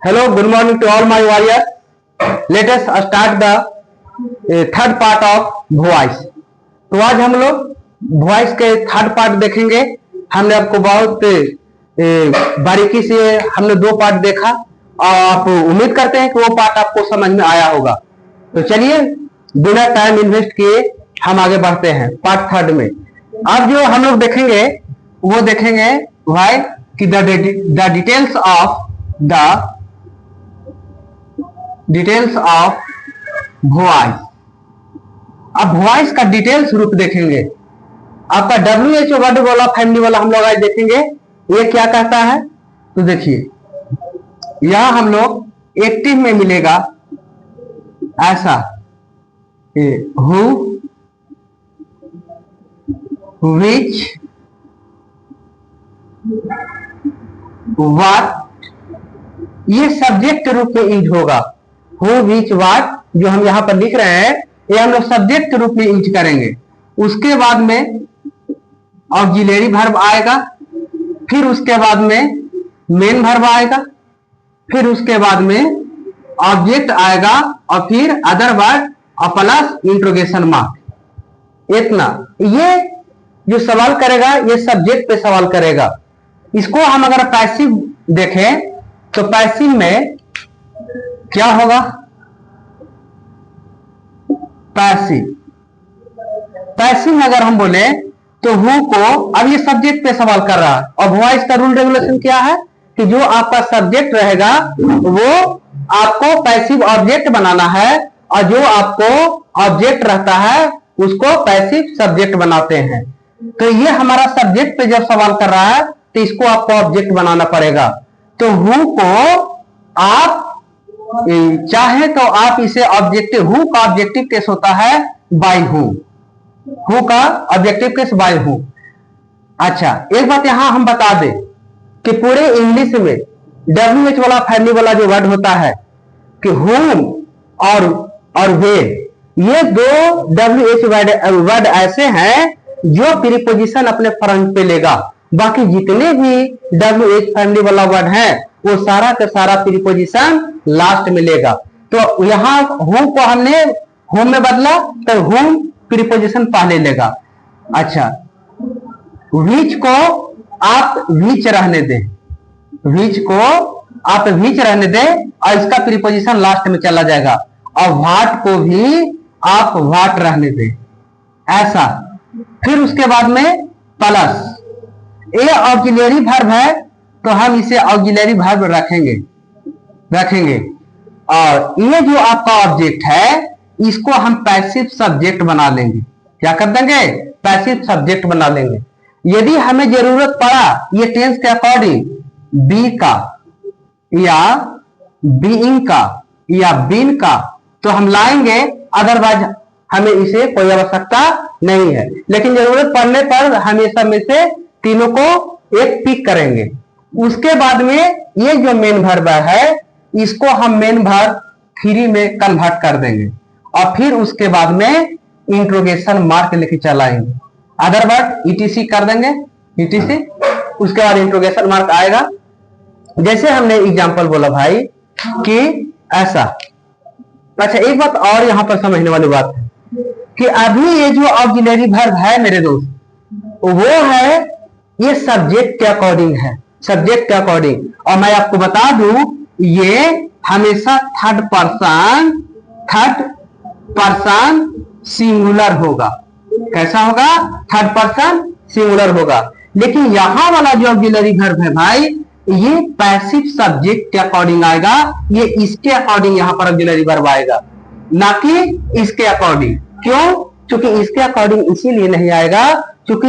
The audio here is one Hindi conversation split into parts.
Hello, good morning to all my warriors. Let us start the third part of voice. तो आज हम लोग वॉइस के थर्ड पार्ट देखेंगे। हमने आपको बहुत बारीकी से हमने दो पार्ट देखा और आप उम्मीद करते हैं कि वो पार्ट आपको समझ में आया होगा। तो चलिए बिना टाइम इन्वेस्ट किए हम आगे बढ़ते हैं पार्ट थर्ड में। अब जो हम लोग देखेंगे वो देखेंगे वाई कि द डिटेल्स ऑफ वॉइस। अब वॉइस का डिटेल्स रूप देखेंगे। आपका WHO वर्ड वाला फैमिली वाला हम लोग आज देखेंगे ये क्या कहता है। तो देखिए यहां हम लोग एक्टिव में मिलेगा ऐसा हु, विच, व्हाट, ये सब्जेक्ट के रूप में यूज होगा। हु, विच, व्हाट जो हम यहां पर लिख रहे हैं ये हम लोग सब्जेक्ट के रूप में यूज करेंगे। उसके बाद में ऑक्सिलरी वर्ब आएगा, फिर उसके बाद में मेन वर्ब आएगा, फिर उसके बाद में ऑब्जेक्ट आएगा और फिर अदर वर्ड और प्लस इंट्रोगेशन मार्क। इतना ये जो सवाल करेगा ये सब्जेक्ट पे सवाल करेगा। इसको हम अगर पैसिव देखें तो पैसिव में क्या होगा। पैसिव में अगर हम बोले तो हु को अब ये सब्जेक्ट पे सवाल कर रहा है और वॉइस का रूल रेगुलेशन क्या है कि जो आपका सब्जेक्ट रहेगा वो आपको पैसिव ऑब्जेक्ट बनाना है और जो आपको ऑब्जेक्ट रहता है उसको पैसिव सब्जेक्ट बनाते हैं। तो ये हमारा सब्जेक्ट पे जब सवाल कर रहा है तो इसको आपको ऑब्जेक्ट बनाना पड़ेगा। तो हु को आप चाहे तो आप इसे ऑब्जेक्टिव, हु का ऑब्जेक्टिव केस होता है बाय हु, हु का ऑब्जेक्टिव केस बाय हु। अच्छा एक बात यहां हम बता दें कि पूरे इंग्लिश में WH वाला फैमिली वाला जो वर्ड होता है कि हुम और वेन, ये दो WH वर्ड ऐसे हैं जो प्रीपोजिशन अपने फ्रंट पे लेगा। बाकी जितने भी WH फैमिली वाला वर्ड है वो सारा का सारा प्रीपोजिशन लास्ट में लेगा। तो यहां होम को हमने होम में बदला तो होम प्रीपोजिशन पहले लेगा। अच्छा विच को आप विच रहने दें, विच को आप विच रहने दें और इसका प्रीपोजिशन लास्ट में चला जाएगा। और व्हाट को भी आप व्हाट रहने दें ऐसा। फिर उसके बाद में प्लस ये ऑक्सिलरी वर्ब है तो हम इसे ऑक्सिलरी वर्ब रखेंगे और ये जो आपका ऑब्जेक्ट है इसको हम पैसिव सब्जेक्ट बना लेंगे। क्या कर देंगे? पैसिव सब्जेक्ट बना लेंगे। यदि हमें जरूरत पड़ा ये टेंस के अकॉर्डिंग बी का या बीइंग का या बीन का तो हम लाएंगे, अदरवाइज हमें इसे कोई आवश्यकता नहीं है। लेकिन जरूरत पड़ने पर हमेशा में से तीनों को एक पिक करेंगे। उसके बाद में ये जो मेन वर्ब है इसको हम मेन वर्ब 3 में कन्वर्ट कर देंगे और फिर उसके बाद में इंट्रोगेशन मार्क लेके चलाएंगे। अदर वर्ड ETC कर देंगे, ETC उसके बाद इंट्रोगेशन मार्क आएगा। जैसे हमने एग्जांपल बोला भाई कि ऐसा। अच्छा एक बात और यहां पर समझने वाली बात है कि अभी ये जो ऑक्सिलरी वर्ब है मेरे दोस्त वो है ये सब्जेक्ट के अकॉर्डिंग है, सब्जेक्ट के अकॉर्डिंग। और मैं आपको बता दूं ये हमेशा थर्ड पर्सन सिंगुलर होगा। कैसा होगा? थर्ड पर्सन सिंगुलर होगा। लेकिन यहां वाला जो ऑक्सिलरी वर्ब है भाई ये पैसिव सब्जेक्ट के अकॉर्डिंग आएगा। ये इसके अकॉर्डिंग यहां पर ऑक्सिलरी वर्ब आएगा, ना कि इसके अकॉर्डिंग। क्यों? क्योंकि इसके अकॉर्डिंग इसीलिए नहीं आएगा क्योंकि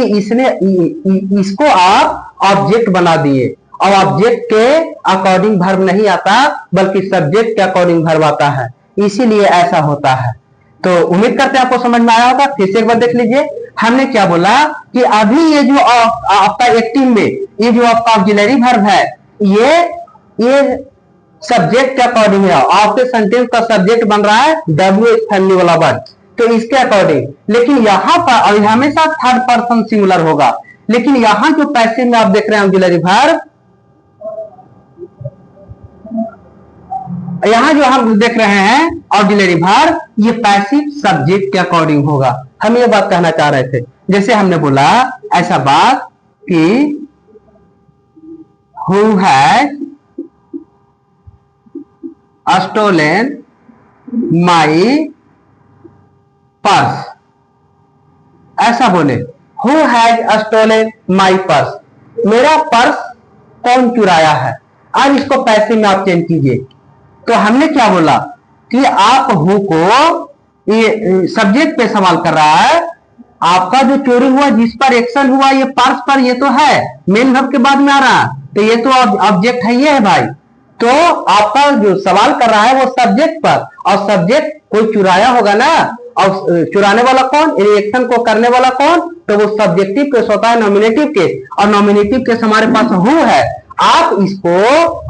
इसको आप ऑब्जेक्ट बना दिए और ऑब्जेक्ट के अकॉर्डिंग वर्ब नहीं आता बल्कि सब्जेक्ट के अकॉर्डिंग वर्ब आता है, इसीलिए ऐसा होता है। तो उम्मीद करते हैं आपको समझ में आया होगा। फिर से एक बार देख लीजिए हमने क्या बोला कि अभी ये जो आपका एक्टिव में ये जो आपका ऑक्सिलरी वर्ब है ये सब्जेक्ट के अकॉर्डिंग है। आपके सेंटेंस का सब्जेक्ट बन रहा है WH फैमिली वाला वर्ड तो इसके अकॉर्डिंग। लेकिन यहां पर हमेशा थर्ड पर्सन सिंगुलर होगा। लेकिन यहां जो पैसिव में आप देख रहे हैं ऑक्सिलरी वर्ब यहाँ जो हम देख रहे हैं ऑक्सिलरी वर्ब, ये पैसिव सब्जेक्ट के अकॉर्डिंग होगा। हम ये बात कहना चाह रहे थे, जैसे हमने बोला ऐसा बात कि who has stolen my purse, ऐसा बोले who has stolen my purse, मेरा पर्स कौन चुराया है। अब इसको पैसे में आप चेंज कीजिए। तो हमने क्या बोला कि आप हु को ये सब्जेक्ट पे सवाल कर रहा है, आपका जो चोरी हुआ जिस पर एक्शन हुआ ये पर्स पर, ये तो है मेन वर्ब के बाद में आ रहा, तो ये तो ऑब्जेक्ट है, ये है भाई। तो आपका जो सवाल कर रहा है वो सब्जेक्ट पर, और सब्जेक्ट कोई चुराया होगा ना, और चुराने वाला कौन, एक्शन को करने वाला कौन, तो वो सब्जेक्टिव केस होता है नॉमिनेटिव केस, और नॉमिनेटिव केस हमारे पास हु है। आप इसको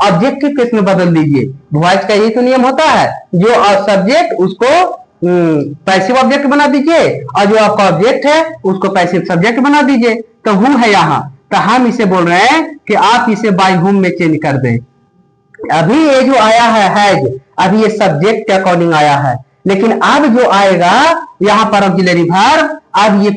ऑब्जेक्टिव केस में बदल दीजिए। वॉइस का यही तो नियम होता है, जो सब्जेक्ट उसको पैसिव ऑब्जेक्ट बना दीजिए, और जो आपका ऑब्जेक्ट है उसको पैसिव सब्जेक्ट बना दीजिए। तो हु है यहाँ, तो हम इसे बोल रहे हैं कि आप इसे बाय हुम में चेंज कर दें। अभी ये जो आया है हैज, अभी ये सब्जेक्ट के अकॉर्डिंग आया है, लेकिन अब जो आएगा यहाँ पर ऑक्सिलरी वर्ब, अब ये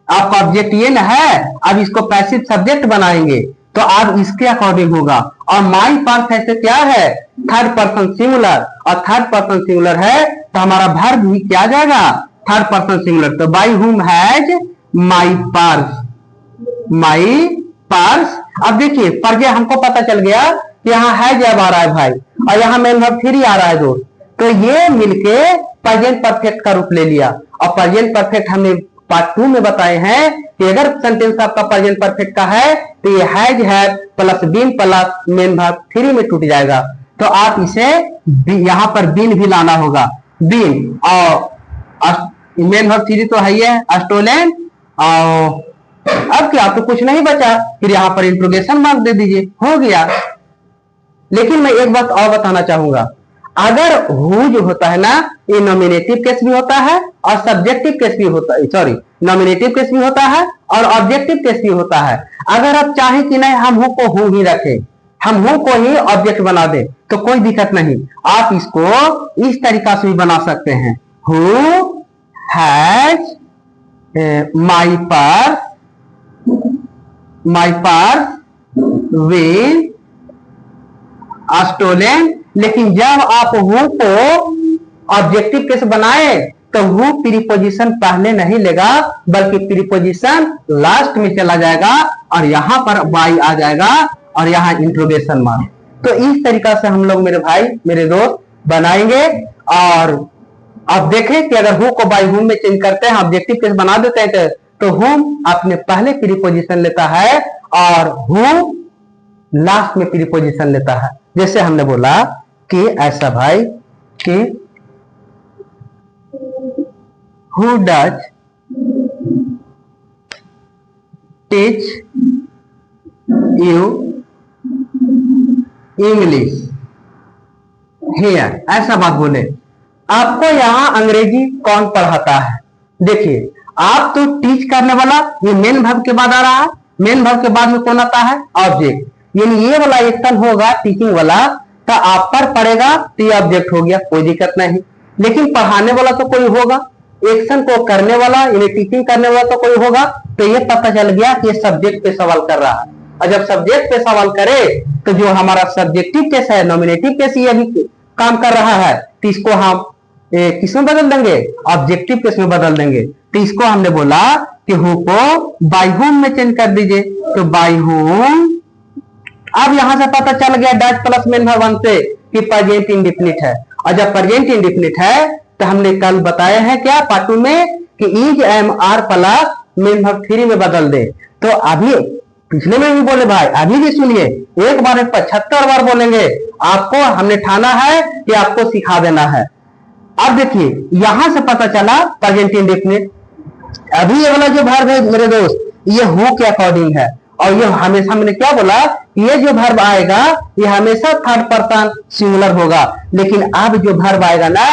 आपका ऑब्जेक्ट ये ना है, अब इसको पैसिव सब्जेक्ट बनाएंगे तो अब इसके अकॉर्डिंग होगा। और माई पर्स ऐसे क्या है, थर्ड पर्सन सिंगुलर, और थर्ड पर्सन सिंगुलर है तो हमारा वर्ब भी क्या जाएगा, थर्ड पर्सन सिंगुलर। तो by whom has my purse, my purse. अब देखिए पर्जे हमको पता चल गया कि यहाँ हैज अब आ रहा है भाई, और यहाँ मेन वर्ब थ्री आ रहा है दोस्त, तो ये मिलके प्रेजेंट परफेक्ट का रूप ले लिया। और प्रेजेंट परफेक्ट हमने पार्ट 2 में बताए हैं कि अगर सेंटेंस आपका प्रेजेंट परफेक्ट का है तो ये has have plus been plus main verb three में टूट जाएगा। तो आप इसे यहाँ पर बीन भी लाना होगा, बीन, और मेन वर्ब थ्री तो है ही है, स्टोलन। और अब क्या, तो कुछ नहीं बचा, फिर यहाँ पर इंट्रोगेशन मार्क दे दीजिए, हो गया। लेकिन मैं एक बात और बताना चाहूंगा, अगर हु जो होता है ना, ये नॉमिनेटिव केस भी होता है और सब्जेक्टिव केस भी होता है, सॉरी नॉमिनेटिव केस भी होता है और ऑब्जेक्टिव केस भी होता है। अगर आप चाहें कि नहीं हम हु को हु ही रखें, हम हु को ही ऑब्जेक्ट बना दें, तो कोई दिक्कत नहीं, आप इसको इस तरीका से भी बना सकते हैं, who has my purse, my purse will stolen. लेकिन जब आप हु को ऑब्जेक्टिव केस बनाए तो हु प्रीपोजिशन पहले नहीं लेगा, बल्कि प्रीपोजिशन लास्ट में चला जाएगा, और यहां पर बाई आ जाएगा, और यहाँ इंट्रोगेशन मार्क। तो इस तरीका से हम लोग मेरे भाई मेरे दोस्त बनाएंगे। और आप देखें कि अगर हु को बाई हुम में चेंज करते हैं, ऑब्जेक्टिव केस बना देते हैं, तो हुम अपने पहले प्रीपोजिशन लेता है और हु लास्ट में प्रीपोजिशन लेता है। जैसे हमने बोला कि ऐसा भाई कि who does teach you English here, ऐसा बात बोले, आपको यहाँ अंग्रेजी कौन पढ़ाता है। देखिए आप तो टीच करने वाला, ये मेन वर्ब के बाद आ रहा है, मेन वर्ब के बाद में कौन आता है, ऑब्जेक्ट, यानी ये वाला एक्शन होगा टीचिंग वाला, तो आप पर पड़ेगा तो ये ऑब्जेक्ट हो गया, कोई दिक्कत नहीं। लेकिन पढ़ाने वाला तो कोई होगा, एक्शन को करने वाला यानी टीचिंग करने वाला तो कोई होगा, तो ये पता चल गया कि ये सब्जेक्ट पे सवाल कर रहा है। और जब सब्जेक्ट पे सवाल करे तो जो हमारा सब्जेक्टिव केस है, नॉमिनेटिव केस, ये अभी काम कर रहा है, तो इसको हम किसमें बदल देंगे, ऑब्जेक्टिव केस में बदल देंगे। तो इसको हमने बोला कि हु को बाय हुम में चेंज कर दीजिए, तो बाय हुम। अब यहां से पता चल गया dash plus main verb one से कि प्रेजेंट इंडेफिनिट है, और जब प्रेजेंट इंडेफिनिट है तो हमने कल बताया है क्या पार्ट 2 में कि is am are plus main verb three में बदल दे। तो अभी पिछले में भी बोले भाई, अभी भी सुनिए, एक बार 75 बार बोलेंगे, आपको हमने ठाना है कि आपको सिखा देना है। अब देखिए यहां से पता चला प्रेजेंट इंडेफिनिट, अभी ये वाला जो वर्ब है मेरे दोस्त, ये हु के अकॉर्डिंग है, और ये हमेशा हमने क्या बोला, ये जो वर्ब आएगा ये हमेशा थर्ड पर्सन सिंगुलर होगा। लेकिन अब जो वर्ब आएगा ना,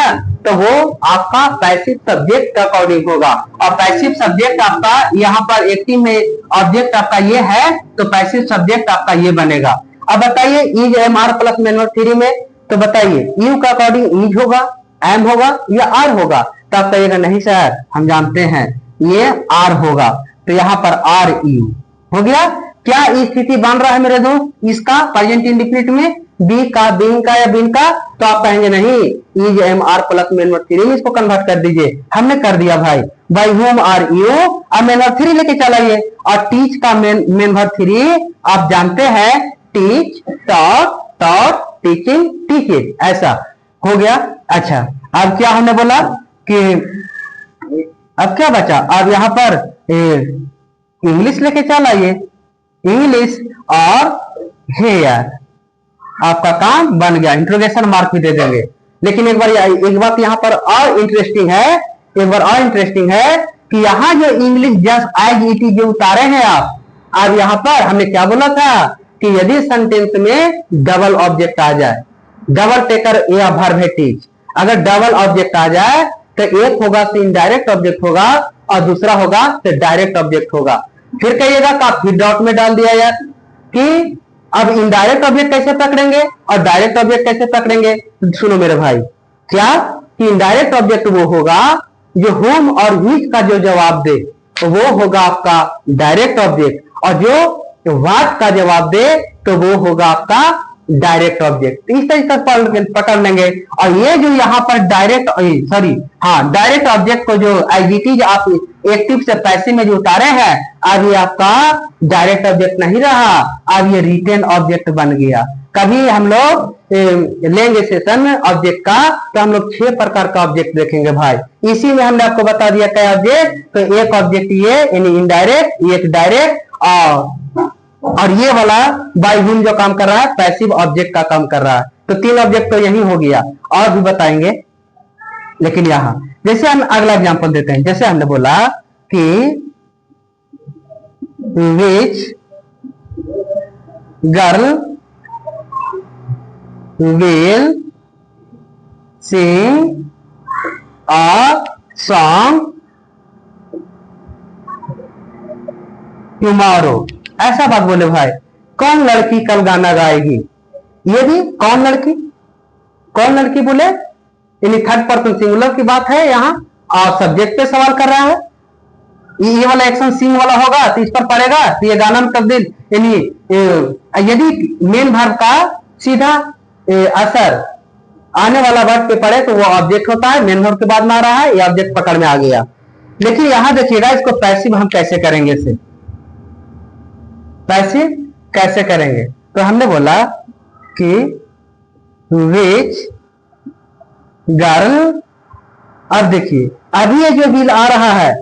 तो वो आपका पैसिव सब्जेक्ट का अकॉर्डिंग होगा, और पैसिव सब्जेक्ट आपका यहाँ पर एक्टिव में ऑब्जेक्ट आपका ये है, तो पैसिव सब्जेक्ट आपका ये बनेगा। अब बताइए is am are plus main verb three में तो बताइए यू का अकॉर्डिंग इज होगा, एम होगा या आर होगा? तो आप कहिएगा नहीं सर हम जानते हैं ये आर होगा, तो यहाँ पर आर यू हो गया। क्या स्थिति बन रहा है मेरे दोस्त इसका प्रेजेंट इंडेफिनिट में, बी का, बीइंग का या बीइंग का? तो आप कहेंगे नहीं is am are plus main verb three में इसको कन्वर्ट कर दीजिए। हमने कर दिया भाई, बाई होम आर यू, अब मेन वर्ब थ्री लेके चलाइए। और टीच का मेन वर्ब थ्री आप जानते हैं teach, taught, taught, teaching, teach it, ऐसा हो गया। अच्छा अब क्या हमने बोला कि अब क्या बचा, अब यहाँ पर इंग्लिश लेके चलाइए, इंग्लिश और हेयर, आपका काम बन गया। इंट्रोगेशन मार्क भी दे देंगे। लेकिन एक बात यहाँ पर और इंटरेस्टिंग है, एक बार और इंटरेस्टिंग है कि यहाँ जो English just as it is जो उतारे हैं आप, अब यहाँ पर हमने क्या बोला था कि यदि सेंटेंस में डबल ऑब्जेक्ट आ जाए, डबल टेकर या वर्ब है टीच, अगर डबल ऑब्जेक्ट आ जाए तो एक होगा तो इनडायरेक्ट ऑब्जेक्ट होगा और दूसरा होगा तो डायरेक्ट ऑब्जेक्ट होगा। फिर कहिएगा का फिर डॉट में डाल दिया यार कि अब इनडायरेक्ट ऑब्जेक्ट कैसे पकड़ेंगे और डायरेक्ट ऑब्जेक्ट कैसे पकड़ेंगे? सुनो मेरे भाई, क्या कि इनडायरेक्ट ऑब्जेक्ट वो होगा जो होम और व्हिच का जो जवाब दे तो वो होगा आपका डायरेक्ट ऑब्जेक्ट, और जो व्हाट का जवाब दे तो वो होगा आपका डायरेक्ट ऑब्जेक्ट। इस तरीके से पकड़ लेंगे। और ये जो यहाँ पर डायरेक्ट डायरेक्ट ऑब्जेक्ट को जो एडजेक्टिव आप एक्टिव से पैसिव में जो उतारे हैं, अब ये आपका डायरेक्ट ऑब्जेक्ट नहीं रहा, अब ये रिटेन ऑब्जेक्ट बन गया। कभी हम लोग लेंगे सेशन ऑब्जेक्ट का तो हम लोग 6 प्रकार का ऑब्जेक्ट देखेंगे भाई। इसी में हमने आपको बता दिया क्या ऑब्जेक्ट, तो एक ऑब्जेक्ट ये यानी इनडायरेक्ट, एक डायरेक्ट और ये वाला बाय हुम जो काम कर रहा है पैसिव ऑब्जेक्ट का काम कर रहा है। तो 3 ऑब्जेक्ट तो यही हो गया, और भी बताएंगे। लेकिन यहां जैसे हम अगला एग्जांपल देते हैं, जैसे हमने बोला कि which girl will sing a song tomorrow, ऐसा बात बोले भाई। कौन लड़की कल गाना गाएगी? ये भी कौन लड़की बोले, यानी थर्ड पर्सन सिंगुलर की बात है यहाँ, और सब्जेक्ट पे सवाल कर रहा है। ये वाला एक्शन सिंग वाला होगा तो इस पर पड़ेगा, तो ये गाना में तब्दील, यानी यदि मेन वर्ब का सीधा असर आने वाला वर्ब पे पड़े तो वो ऑब्जेक्ट होता है, मेन वर्ब के बाद में आ रहा है, ये ऑब्जेक्ट पकड़ में आ गया। लेकिन यहां देखिएगा इसको पैसिव हम कैसे करेंगे, इसे पैसिव कैसे करेंगे? तो हमने बोला कि विच गर्ल, अब देखिए अभी ये जो बिल आ रहा है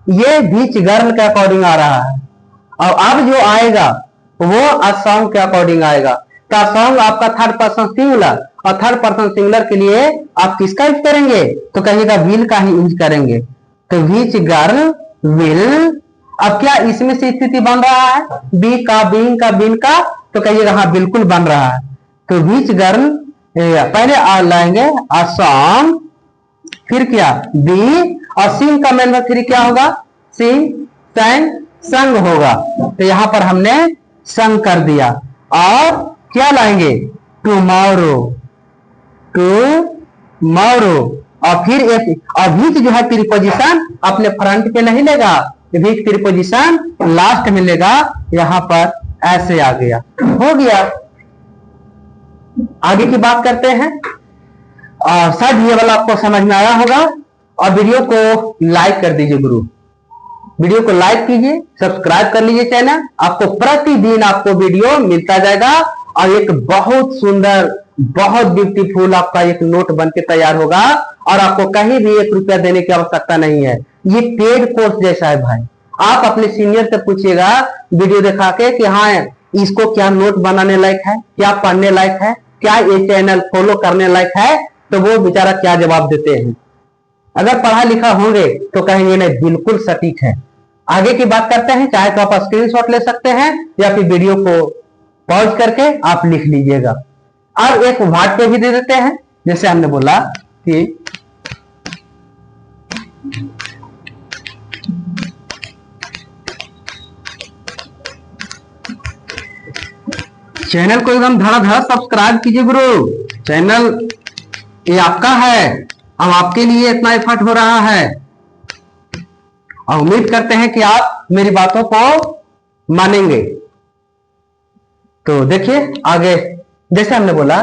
ये विच गर्ल के अकॉर्डिंग आ रहा है, और अब जो आएगा वो अ सॉन्ग के अकॉर्डिंग आएगा। तो सॉन्ग आपका थर्ड पर्सन सिंगुलर, और थर्ड पर्सन सिंगुलर के लिए आप किसका यूज करेंगे? तो कहिएगा विल का ही यूज करेंगे। तो विच गर्ल विल, अब क्या इसमें से स्थिति बन रहा है बी का, बीइंग का, बीन का? तो कहिएगा हाँ बिल्कुल बन रहा है। तो विच गर्ल पहले आ लाएंगे अ सॉन्ग, फिर क्या बी, और सिंग का मेन वर्ब थ्री क्या होगा? सिंग, संग, संग होगा। तो यहां पर हमने संग कर दिया। और क्या लाएंगे? टुमारो, टुमारो, और फिर एक और विच जो है प्रीपोजिशन अपने फ्रंट पे नहीं लेगा, विच प्रीपोजिशन लास्ट में लेगा। यहां पर ऐसे आ गया, हो गया। आगे की बात करते हैं, और शायद ये वाला आपको समझ में आया होगा। और वीडियो को लाइक कर दीजिए गुरु, वीडियो को लाइक कीजिए, सब्सक्राइब कर लीजिए चैनल, आपको प्रतिदिन आपको वीडियो मिलता जाएगा। और एक बहुत सुंदर, बहुत ब्यूटीफुल आपका एक नोट बन के तैयार होगा, और आपको कहीं भी 1 रुपया देने की आवश्यकता नहीं है। ये पेड कोर्स जैसा है भाई। आप अपने सीनियर से पूछिएगा वीडियो दिखा के कि हाँ इसको क्या नोट बनाने लायक है, क्या पढ़ने लायक है, क्या ये चैनल फॉलो करने लायक है, तो वो बेचारा क्या जवाब देते हैं। अगर पढ़ा लिखा होंगे तो कहेंगे नहीं बिल्कुल सटीक है। आगे की बात करते हैं, चाहे तो आप स्क्रीनशॉट ले सकते हैं या फिर वीडियो को पॉज करके आप लिख लीजिएगा। और एक व्हाट पे भी दे देते हैं, जैसे हमने बोला कि चैनल को एकदम धड़ा धड़ा सब्सक्राइब कीजिए गुरु, चैनल ये आपका है, अब आपके लिए इतना एफर्ट हो रहा है और उम्मीद करते हैं कि आप मेरी बातों को मानेंगे। तो देखिए आगे, जैसे हमने बोला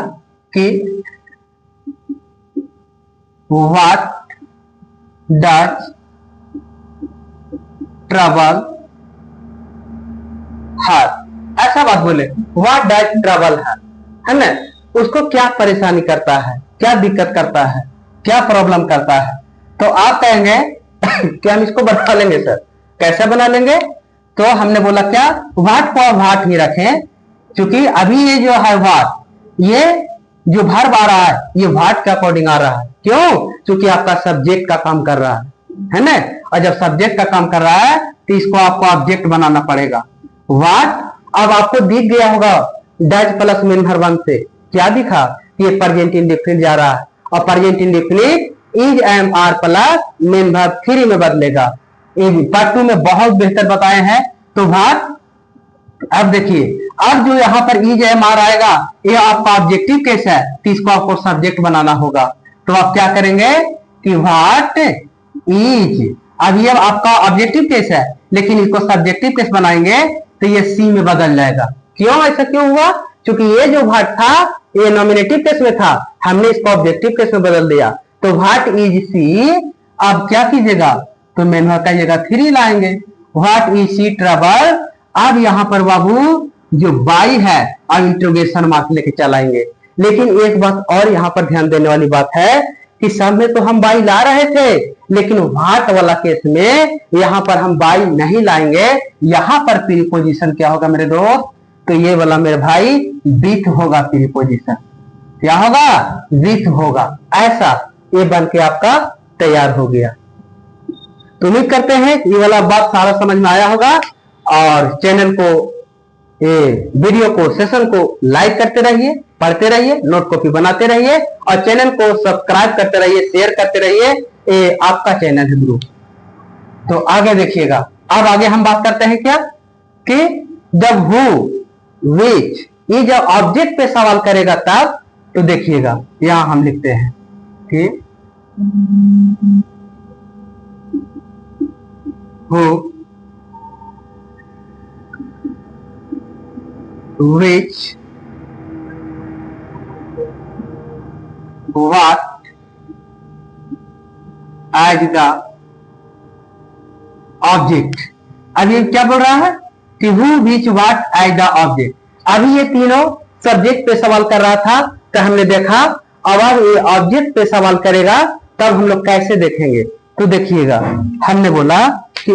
कि व्हाट डज ट्रबल हर, ऐसा बात बोले, व्हाट डज ट्रबल हर, है ना, उसको क्या परेशानी करता है, क्या दिक्कत करता है, क्या प्रॉब्लम करता है। तो आप कहेंगे कि हम इसको बना लेंगे सर, कैसे बना लेंगे? तो हमने बोला क्या, व्हाट को व्हाट ही रखें, क्योंकि अभी ये जो है व्हाट, ये जो वर्ब आ रहा है ये व्हाट के अकॉर्डिंग आ रहा है। क्यों? क्योंकि आपका सब्जेक्ट का काम कर रहा है ना, और जब सब्जेक्ट का काम कर रहा है तो इसको आपको ऑब्जेक्ट बनाना पड़ेगा। व्हाट, अब आपको दिख गया होगा डज प्लस मेन वर्ब 1 से क्या दिखा, ये प्रेजेंट इंडेफिनिट जा रहा है, और present indefinite is am are plus main verb 3 में बदलेगा। पार्ट 2 में बहुत बेहतर बताए हैं। तो व्हाट, अब देखिए, अब जो यहाँ पर इज एम आर आएगा ये आपका ऑब्जेक्टिव केस है, तो इसको आपको सब्जेक्ट बनाना होगा। तो आप क्या करेंगे कि व्हाट इज, अब ये आपका ऑब्जेक्टिव केस है लेकिन इसको सब्जेक्टिव केस बनाएंगे तो ये सी में बदल जाएगा। क्यों, ऐसा क्यों हुआ? क्योंकि ये जो व्हाट था ये नॉमिनेटिव केस में था, हमने इसको ऑब्जेक्टिव केस में बदल दिया। तो व्हाट इज सी, अब क्या कीजिएगा, तो मेन वर्ब का जगह 3 लाएंगे, व्हाट इज सी ट्रबल। अब यहां पर बाबू जो बाई है अब इंट्रोगेशन मार्क लेके चलाएंगे। लेकिन एक बात और यहां पर ध्यान देने वाली बात है कि सब में तो हम बाई ला रहे थे, लेकिन व्हाट वाला केस में यहां पर हम बाई नहीं लाएंगे। यहां पर प्रीपोजिशन क्या होगा मेरे दोस्त, तो ये वाला मेरे भाई विथ होगा प्रीपोजिशन। क्या होगा? विथ होगा। ऐसा ये बन के आपका तैयार हो गया। तो उम्मीद करते हैं ये वाला बात सारा समझ में आया होगा, और चैनल को, ये वीडियो को, सेशन को लाइक करते रहिए, पढ़ते रहिए, नोट कॉपी बनाते रहिए, और चैनल को सब्सक्राइब करते रहिए, शेयर करते रहिए। ये आपका चैनल है ग्रुप। तो आगे देखिएगा, अब आगे हम बात करते हैं क्या कि जब हु, विच, ये जब ऑब्जेक्ट पे सवाल करेगा तब, तो देखिएगा यहां हम लिखते हैं कि who, which, what as the object। अब ये क्या बोल रहा है कि who, which, what as the object। अभी ये तीनों सब्जेक्ट पे सवाल कर रहा था, तो हमने देखा। अब ये ऑब्जेक्ट पे सवाल करेगा तब हम लोग कैसे देखेंगे, तो देखिएगा हमने बोला कि